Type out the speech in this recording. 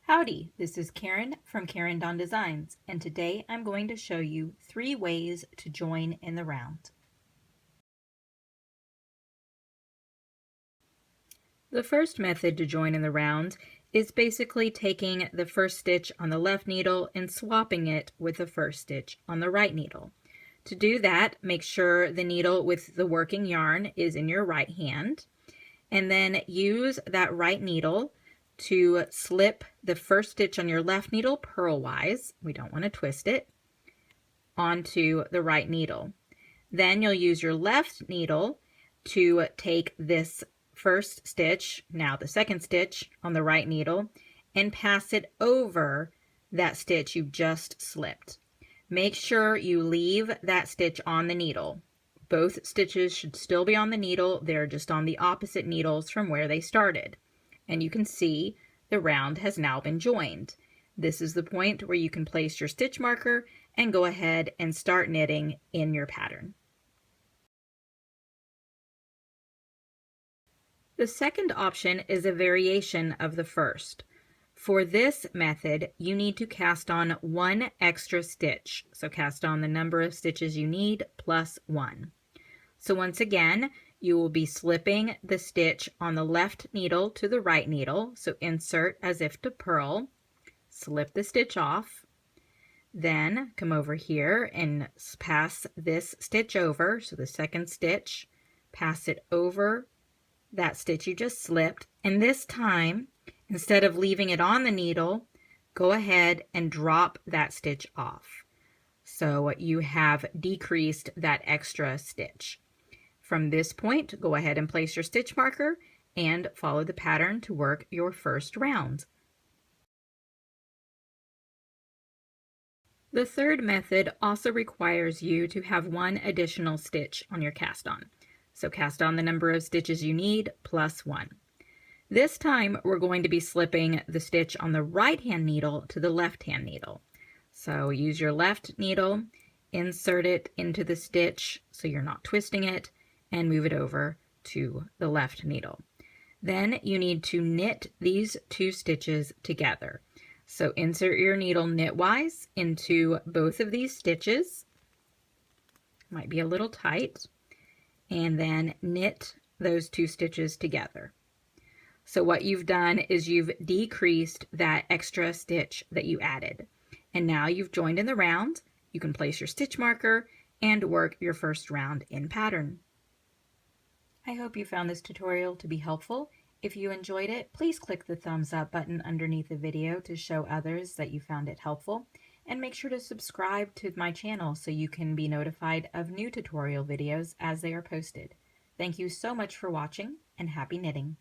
Howdy, this is Karen from Karen Dawn Designs, and today I'm going to show you 3 ways to join in the round. The first method to join in the round is basically taking the first stitch on the left needle and swapping it with the first stitch on the right needle. To do that, make sure the needle with the working yarn is in your right hand, and then use that right needle to slip the first stitch on your left needle purlwise, we don't want to twist it, onto the right needle. Then you'll use your left needle to take this first stitch, now the second stitch on the right needle, and pass it over that stitch you just slipped. Make sure you leave that stitch on the needle. Both stitches should still be on the needle, they're just on the opposite needles from where they started. And you can see the round has now been joined. This is the point where you can place your stitch marker and go ahead and start knitting in your pattern. The second option is a variation of the first. For this method, you need to cast on 1 extra stitch. So cast on the number of stitches you need plus 1. So once again, you will be slipping the stitch on the left needle to the right needle. So insert as if to purl, slip the stitch off, then come over here and pass this stitch over. So the second stitch, pass it over that stitch you just slipped. And this time, instead of leaving it on the needle, go ahead and drop that stitch off. So you have decreased that extra stitch. From this point, go ahead and place your stitch marker and follow the pattern to work your first round. The third method also requires you to have 1 additional stitch on your cast on. So cast on the number of stitches you need plus 1. This time we're going to be slipping the stitch on the right hand needle to the left hand needle. So use your left needle, insert it into the stitch so you're not twisting it, and move it over to the left needle. Then you need to knit these 2 stitches together. So insert your needle knitwise into both of these stitches. Might be a little tight. And then knit those 2 stitches together. So what you've done is you've decreased that extra stitch that you added. And now you've joined in the round. You can place your stitch marker and work your first round in pattern. I hope you found this tutorial to be helpful. If you enjoyed it, please click the thumbs up button underneath the video to show others that you found it helpful. And make sure to subscribe to my channel so you can be notified of new tutorial videos as they are posted. Thank you so much for watching, and happy knitting!